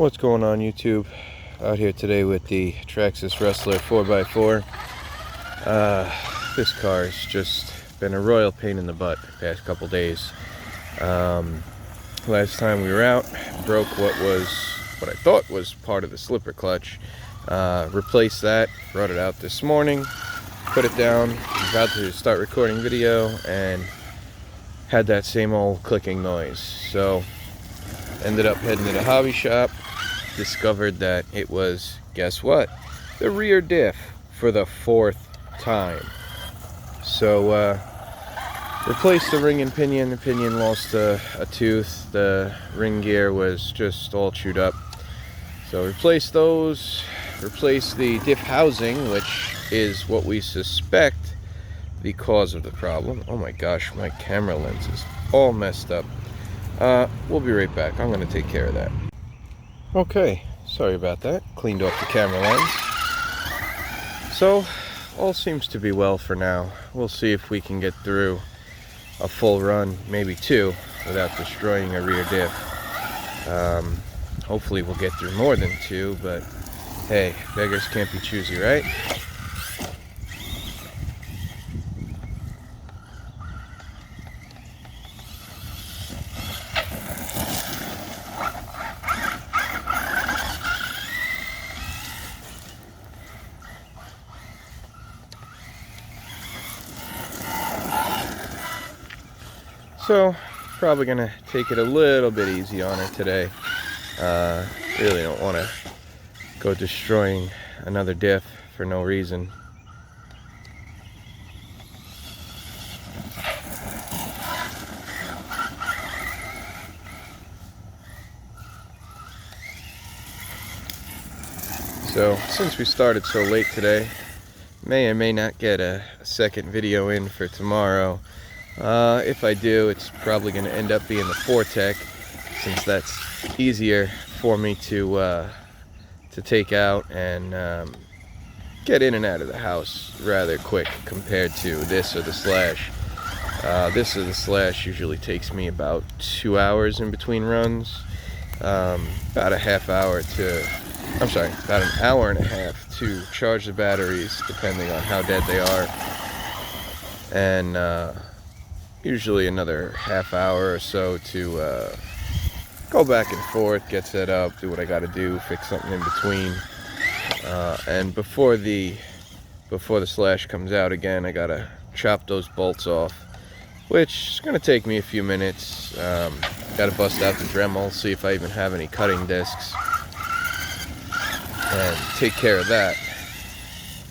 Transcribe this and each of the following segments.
What's going on, YouTube? Out here today with the Traxxas Rustler 4x4. This car's just been a royal pain in the butt the past couple days. Last time we were out, broke what I thought was part of the slipper clutch. Replaced that, brought it out this morning, put it down, about to start recording video, and had that same old clicking noise. So ended up heading to the hobby shop, discovered that it was, guess what, the rear diff for the 4th time. So replaced the ring and pinion. The pinion lost a tooth. The ring gear was just all chewed up, so replaced those. Replaced the diff housing, which is what we suspect the cause of the problem. Oh my gosh, my camera lens is all messed up. We'll be right back. I'm going to take care of that. Okay, sorry about that. Cleaned off the camera lens. So, all seems to be well for now. We'll see if we can get through a full run, maybe 2, without destroying a rear diff. Hopefully we'll get through more than 2, but hey, beggars can't be choosy, right? So, probably gonna take it a little bit easy on her today. Really don't want to go destroying another diff for no reason. So, since we started so late today, may or may not get a second video in for tomorrow. If I do, it's probably going to end up being the Fortec, since that's easier for me to take out and get in and out of the house rather quick compared to this or the Slash. This or the Slash usually takes me about 2 hours in between runs, about an hour and a half to charge the batteries, depending on how dead they are, and usually another half hour or so to go back and forth, get set up, do what I gotta do, fix something in between, and before the Slash comes out again, I gotta chop those bolts off, which is gonna take me a few minutes. Gotta bust out the Dremel, see if I even have any cutting discs, and take care of that.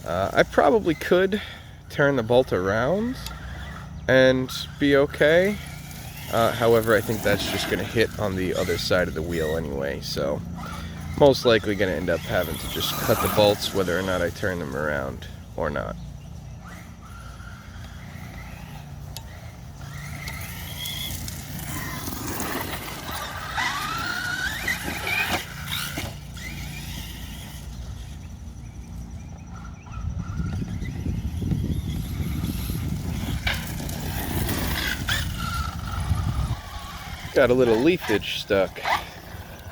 I probably could turn the bolt around and be okay. However, I think that's just going to hit on the other side of the wheel anyway, so most likely going to end up having to just cut the bolts whether or not I turn them around or not. Got a little leafage stuck,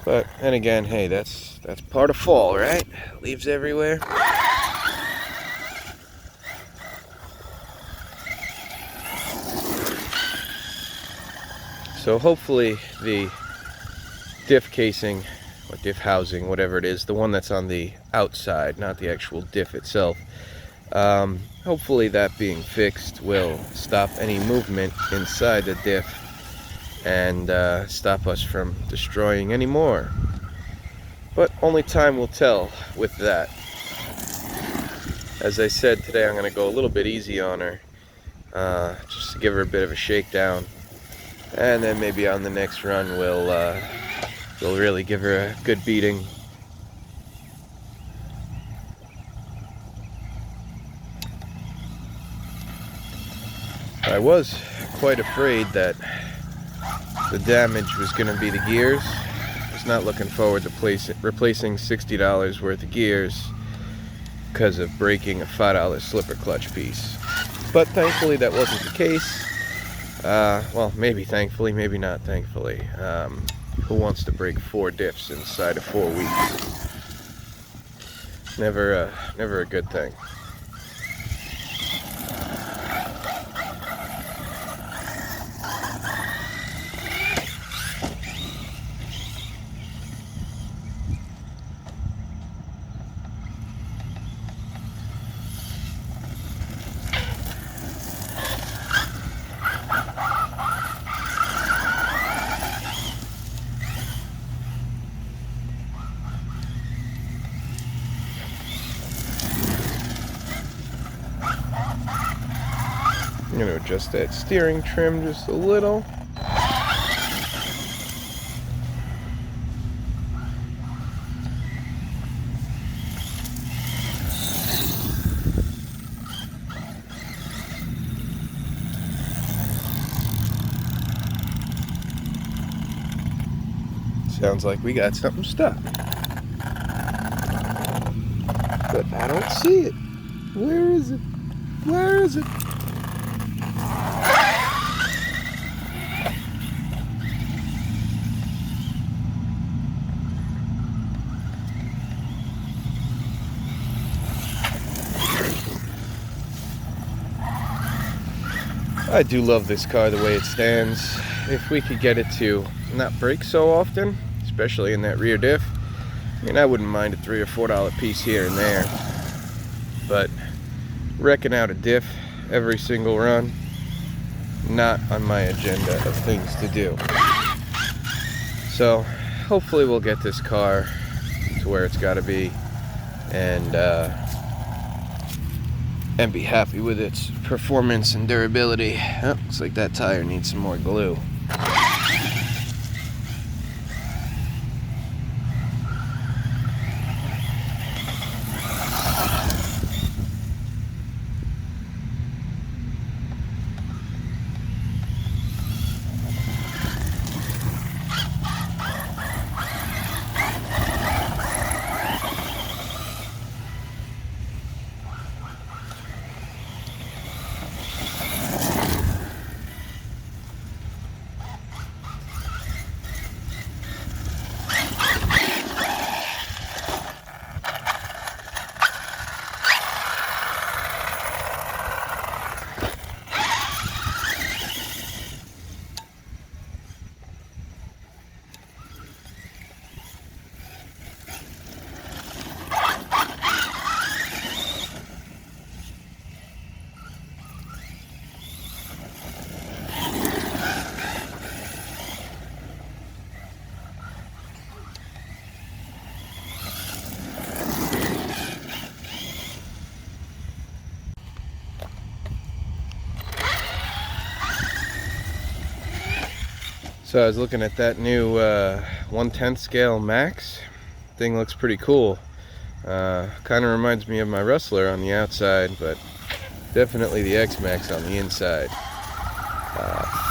but then again, hey, that's part of fall, right? Leaves everywhere. So hopefully the diff casing or diff housing, whatever it is, the one that's on the outside, not the actual diff itself, hopefully that being fixed will stop any movement inside the diff and stop us from destroying any more. But only time will tell with that. As I said, today I'm going to go a little bit easy on her, just to give her a bit of a shakedown, and then maybe on the next run we'll really give her a good beating. I was quite afraid that the damage was going to be the gears. I was not looking forward to replacing $60 worth of gears because of breaking a $5 slipper clutch piece. But thankfully that wasn't the case. Well, maybe thankfully, maybe not thankfully. Who wants to break 4 diffs inside of 4 weeks? Never a good thing. I'm going to adjust that steering trim just a little. Sounds like we got something stuck. But I don't see it. Where is it? Where is it? I do love this car the way it stands. If we could get it to not break so often, especially in that rear diff, I mean, I wouldn't mind a $3 or $4 piece here and there. But wrecking out a diff every single run, not on my agenda of things to do. So hopefully we'll get this car to where it's got to be, and be happy with its performance and durability. Oh, looks like that tire needs some more glue. So I was looking at that new 1/10 scale Max. Thing looks pretty cool. Kind of reminds me of my Rustler on the outside, but definitely the X-Max on the inside.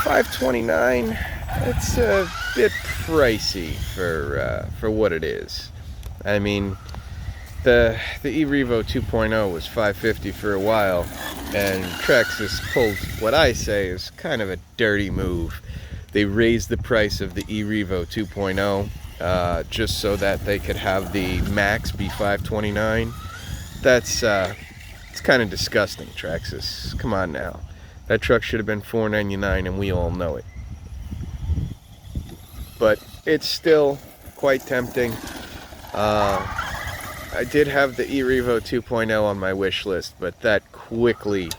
$529. It's a bit pricey for what it is. I mean, the e-Revo 2.0 was $550 for a while, and Traxxas pulled what I say is kind of a dirty move. They raised the price of the e-Revo 2.0 just so that they could have the Max be $529. That's it's kind of disgusting, Traxxas. Come on now. That truck should have been $499, and we all know it. But it's still quite tempting. I did have the e-Revo 2.0 on my wish list, but that quickly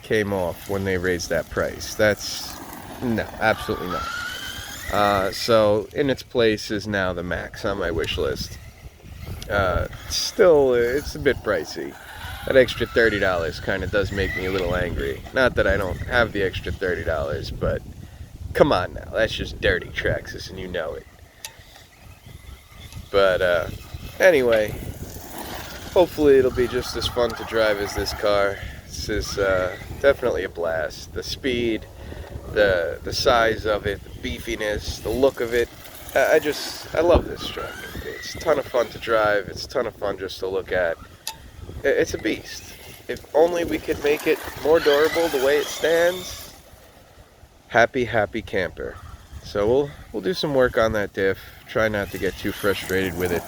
came off when they raised that price. No, absolutely not. So in its place is now the Max on my wish list. Still, it's a bit pricey. That extra $30 kind of does make me a little angry. Not that I don't have the extra $30, but come on now, that's just dirty, Traxxas, and you know it. But anyway, hopefully it'll be just as fun to drive as this car. This is definitely a blast. The speed, the size of it, the beefiness, the look of it. I love this truck. It's a ton of fun to drive. It's a ton of fun just to look at. It's a beast. If only we could make it more durable the way it stands. Happy camper. So we'll do some work on that diff, try not to get too frustrated with it,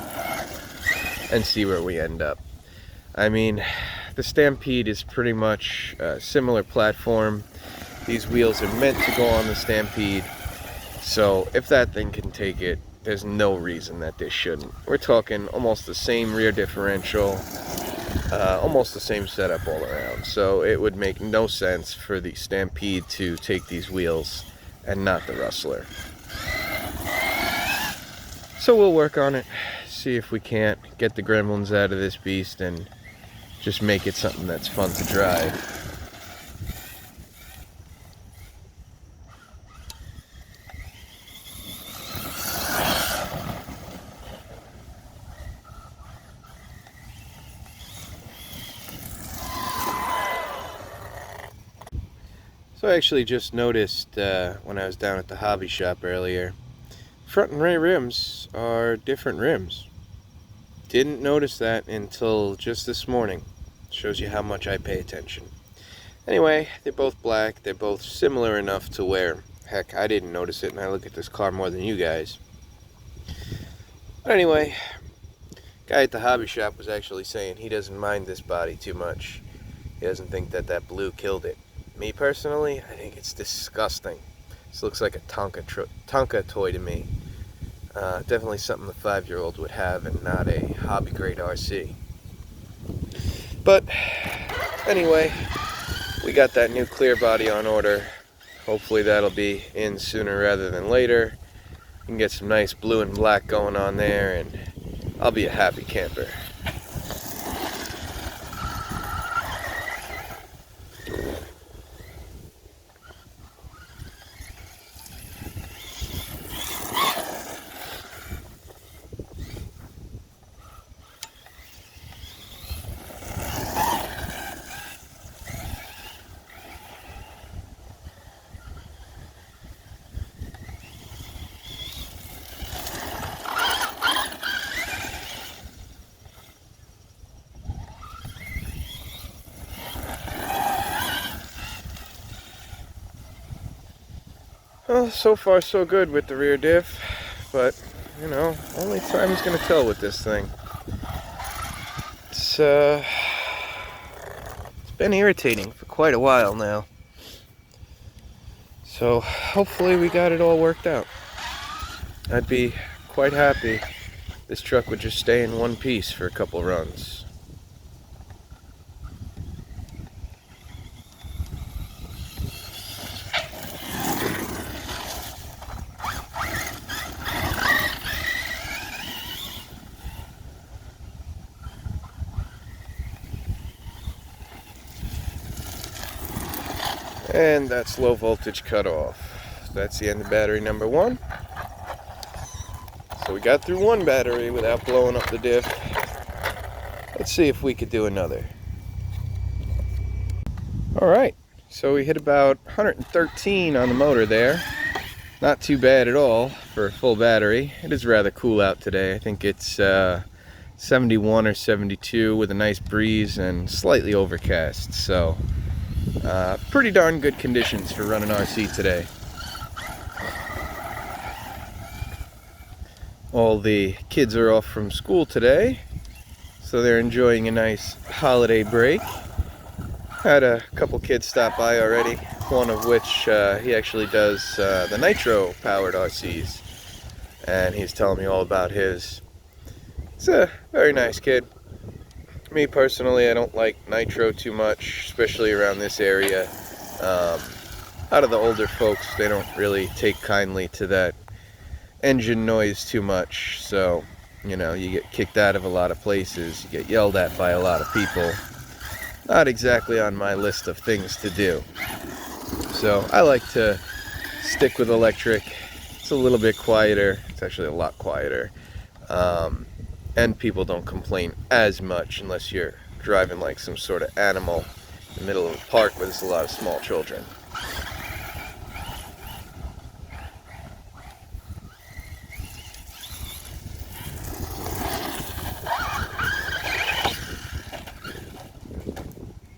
and see where we end up. I mean, the Stampede is pretty much a similar platform. These wheels are meant to go on the Stampede, so if that thing can take it, there's no reason that this shouldn't. We're talking almost the same rear differential, almost the same setup all around, so it would make no sense for the Stampede to take these wheels and not the Rustler. So we'll work on it, see if we can't get the gremlins out of this beast and just make it something that's fun to drive. So I actually just noticed when I was down at the hobby shop earlier, front and rear rims are different rims. Didn't notice that until just this morning. Shows you how much I pay attention. Anyway, they're both black. They're both similar enough to where, heck, I didn't notice it and I look at this car more than you guys. But anyway, guy at the hobby shop was actually saying he doesn't mind this body too much. He doesn't think that that blue killed it. Me personally, I think it's disgusting. This looks like a Tonka toy to me. Definitely something the 5-year-old would have and not a hobby grade RC. But anyway, we got that new clear body on order. Hopefully that'll be in sooner rather than later. You can get some nice blue and black going on there and I'll be a happy camper. Well, so far so good with the rear diff, but you know, only time is going to tell with this thing. It's been irritating for quite a while now. So hopefully we got it all worked out. I'd be quite happy this truck would just stay in one piece for a couple runs. And that's low voltage cut off. That's the end of battery number 1. So we got through one battery without blowing up the diff. Let's see if we could do another. Alright, so we hit about 113 on the motor there. Not too bad at all for a full battery. It is rather cool out today. I think it's 71 or 72 with a nice breeze and slightly overcast. So pretty darn good conditions for running RC today. All the kids are off from school today, so they're enjoying a nice holiday break. Had a couple kids stop by already, one of which he actually does the nitro powered RCs, and he's telling me all about his. He's a very nice kid. Me personally, I don't like nitro too much, especially around this area. Out of the older folks, they don't really take kindly to that engine noise too much, so you know, you get kicked out of a lot of places, you get yelled at by a lot of people. Not exactly on my list of things to do. So I like to stick with electric. It's a little bit quieter. It's actually a lot quieter. And people don't complain as much unless you're driving like some sort of animal in the middle of a park where there's a lot of small children.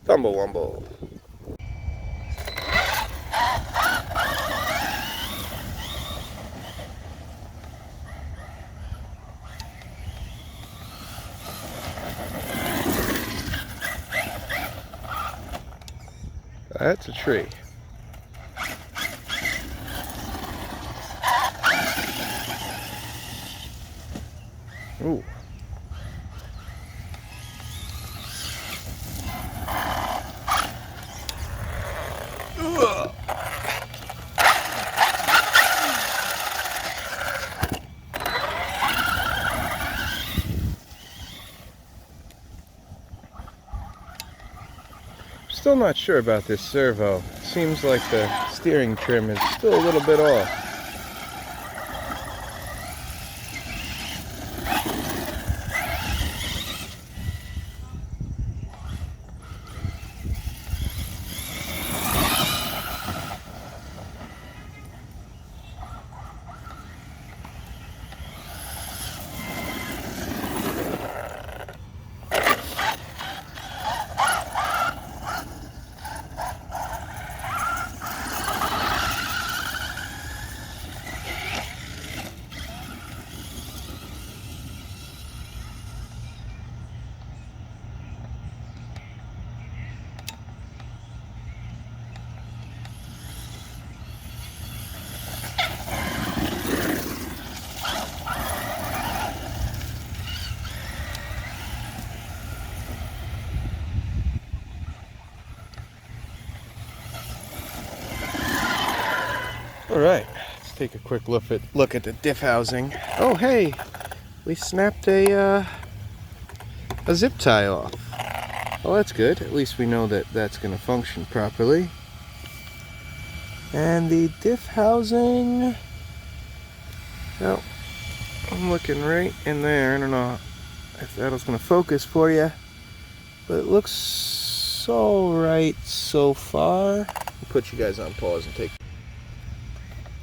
Fumble wumble. That's a tree. Ooh. Ugh. Still not sure about this servo. Seems like the steering trim is still a little bit off. Alright, let's take a quick look at the diff housing. Oh hey, we snapped a zip tie off. Well, that's good. At least we know that that's going to function properly. And the diff housing, well, I'm looking right in there. I don't know if that was going to focus for you, but it looks alright so far. I'll put you guys on pause and take.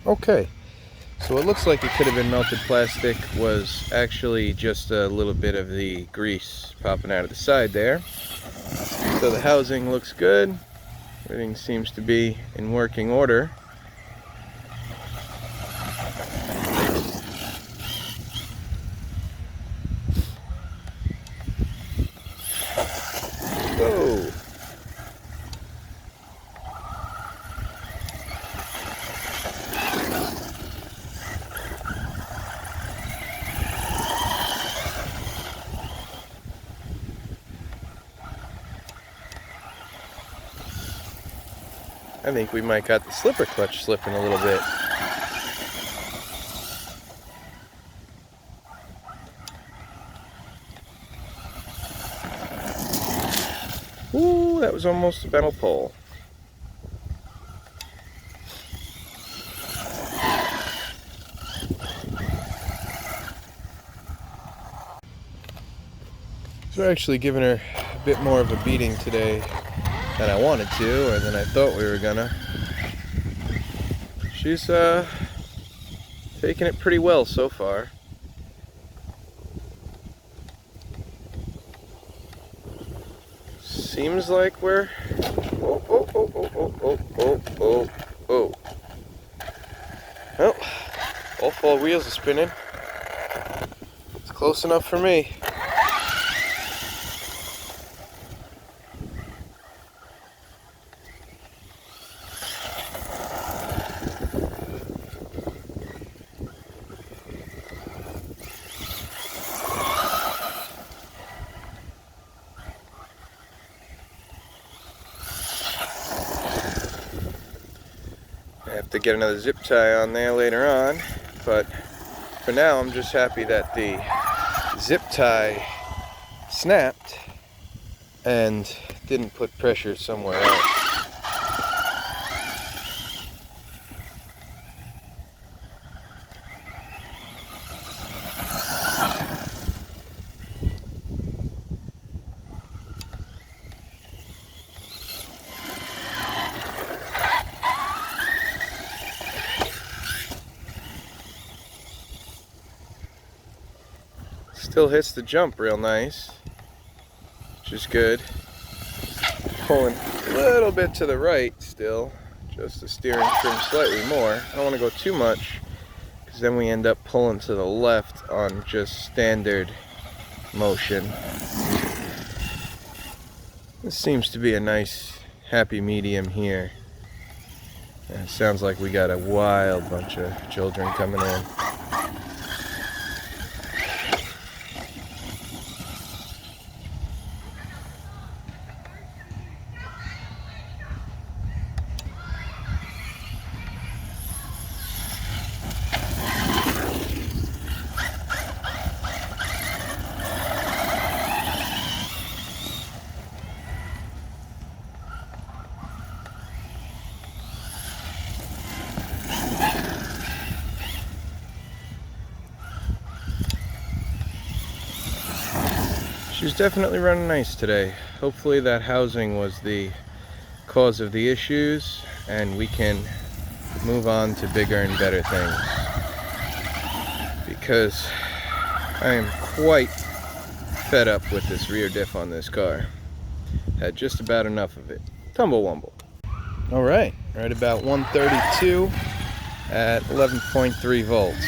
Okay, so it looks like it could have been melted plastic, was actually just a little bit of the grease popping out of the side there. So the housing looks good. Everything seems to be in working order. Oh. I think we might got the slipper clutch slipping a little bit. Ooh, that was almost a metal pole. So we're actually giving her a bit more of a beating today than I wanted to, or than I thought we were gonna. She's taking it pretty well so far. Seems like we're oh. Well, all four wheels are spinning. It's close enough for me. I have to get another zip tie on there later on, but for now I'm just happy that the zip tie snapped and didn't put pressure somewhere else. Still hits the jump real nice, which is good. Pulling a little bit to the right still, just the steering trim slightly more. I don't want to go too much, because then we end up pulling to the left on just standard motion. This seems to be a nice happy medium here. And it sounds like we got a wild bunch of children coming in. She's definitely running nice today. Hopefully that housing was the cause of the issues and we can move on to bigger and better things. Because I am quite fed up with this rear diff on this car. Had just about enough of it. Tumble wumble. Alright, right about 132 at 11.3 volts.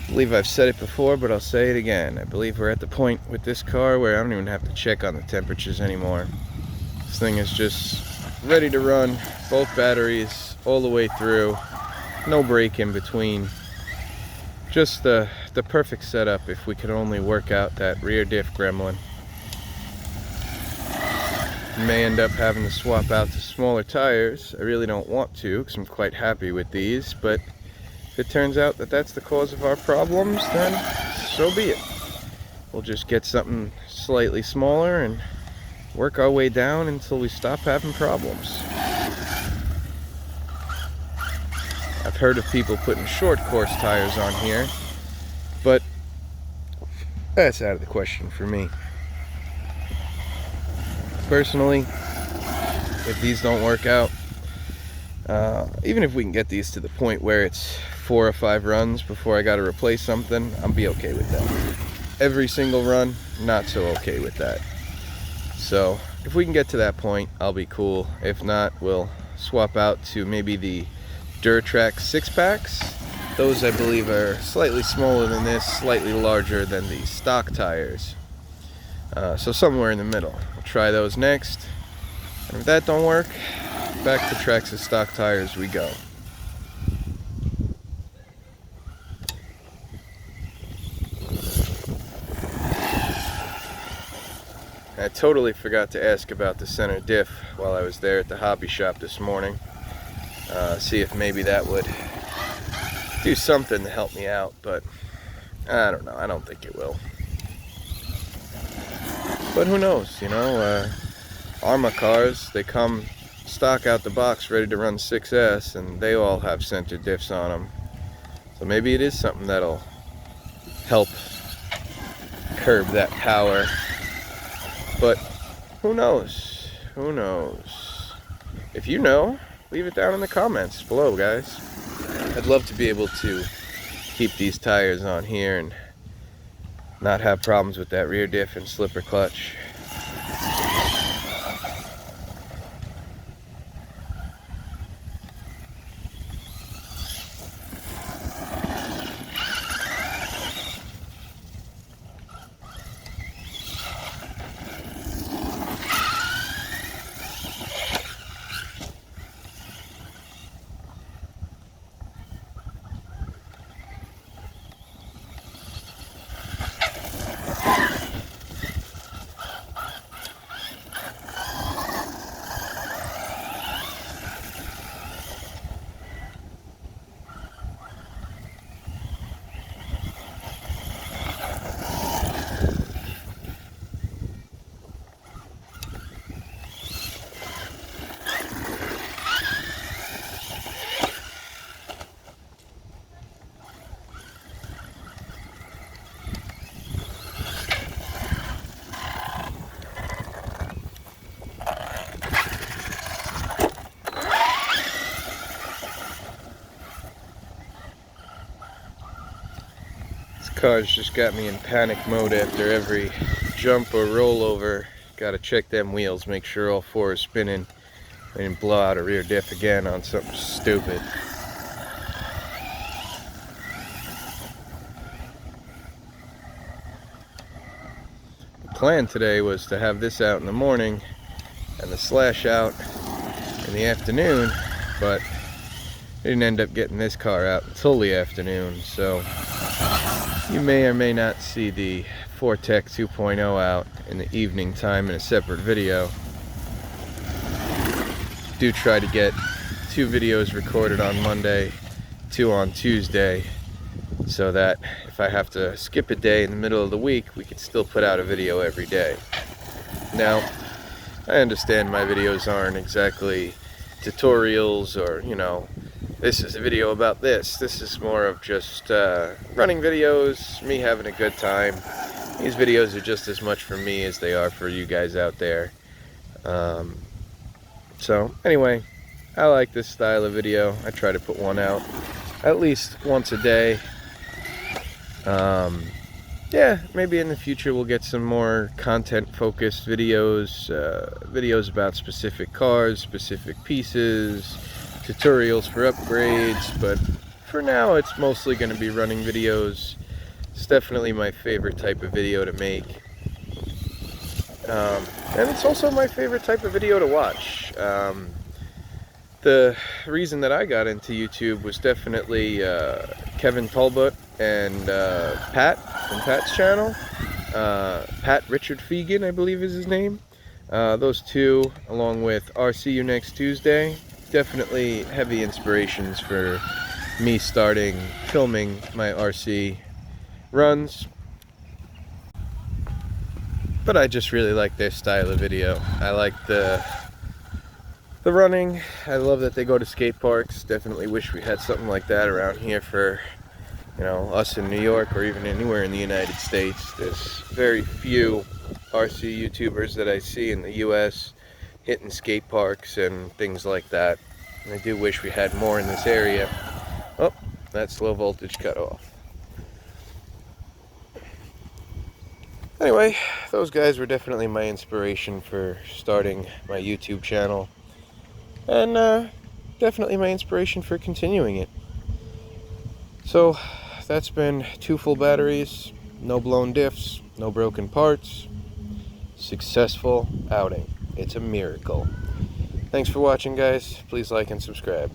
I believe I've said it before, but I'll say it again. I believe we're at the point with this car where I don't even have to check on the temperatures anymore. This thing is just ready to run, both batteries all the way through, no break in between. Just the perfect setup if we could only work out that rear diff gremlin. May end up having to swap out to smaller tires. I really don't want to because I'm quite happy with these, but if it turns out that that's the cause of our problems, then so be it. We'll just get something slightly smaller and work our way down until we stop having problems. I've heard of people putting short course tires on here, but that's out of the question for me. Personally, if these don't work out, even if we can get these to the point where it's 4 or 5 runs before I got to replace something, I'll be okay with that. Every single run, not so okay with that. So if we can get to that point, I'll be cool. If not, we'll swap out to maybe the Traxxas 6-packs. Those I believe are slightly smaller than this, slightly larger than the stock tires. So somewhere in the middle. We'll try those next. And if that don't work, back to Traxxas stock tires we go. I totally forgot to ask about the center diff while I was there at the hobby shop this morning. See if maybe that would do something to help me out, but I don't know. I don't think it will. But who knows, you know, Arma cars, they come stock out the box ready to run 6S and they all have center diffs on them. So maybe it is something that'll help curb that power. But who knows? Who knows? If you know, leave it down in the comments below, guys. I'd love to be able to keep these tires on here and not have problems with that rear diff and slipper clutch. Car's just got me in panic mode after every jump or rollover. Gotta check them wheels, make sure all 4 are spinning. I didn't blow out a rear diff again on something stupid. plan today was to have this out in the morning and the Slash out in the afternoon, but I didn't end up getting this car out until the afternoon, so you may or may not see the Fortec 2.0 out in the evening time in a separate video. Do try to get 2 videos recorded on Monday, 2 on Tuesday, so that if I have to skip a day in the middle of the week, we can still put out a video every day. Now, I understand my videos aren't exactly tutorials or, you know, this is a video about this. This is more of just running videos, me having a good time. These videos are just as much for me as they are for you guys out there. So anyway, I like this style of video. I try to put one out at least once a day. Yeah, maybe in the future we'll get some more content-focused videos, videos about specific cars, specific pieces, tutorials for upgrades, but for now it's mostly going to be running videos. It's definitely my favorite type of video to make. And it's also my favorite type of video to watch. The reason that I got into YouTube was definitely Kevin Talbot and Pat from Pat's channel. Pat Richard Fegan, I believe is his name. Those two, along with RC You Next Tuesday, definitely heavy inspirations for me starting filming my RC runs. But I just really like their style of video. I like the running. I love that they go to skate parks. Definitely wish we had something like that around here for, you know, us in New York or even anywhere in the United States. There's very few RC YouTubers that I see in the US hitting skate parks and things like that. And I do wish we had more in this area. Oh, that's low voltage cut off. Anyway, those guys were definitely my inspiration for starting my YouTube channel. And definitely my inspiration for continuing it. So that's been 2 full batteries, no blown diffs, no broken parts. Successful outing. It's a miracle. Thanks for watching, guys. Please like and subscribe.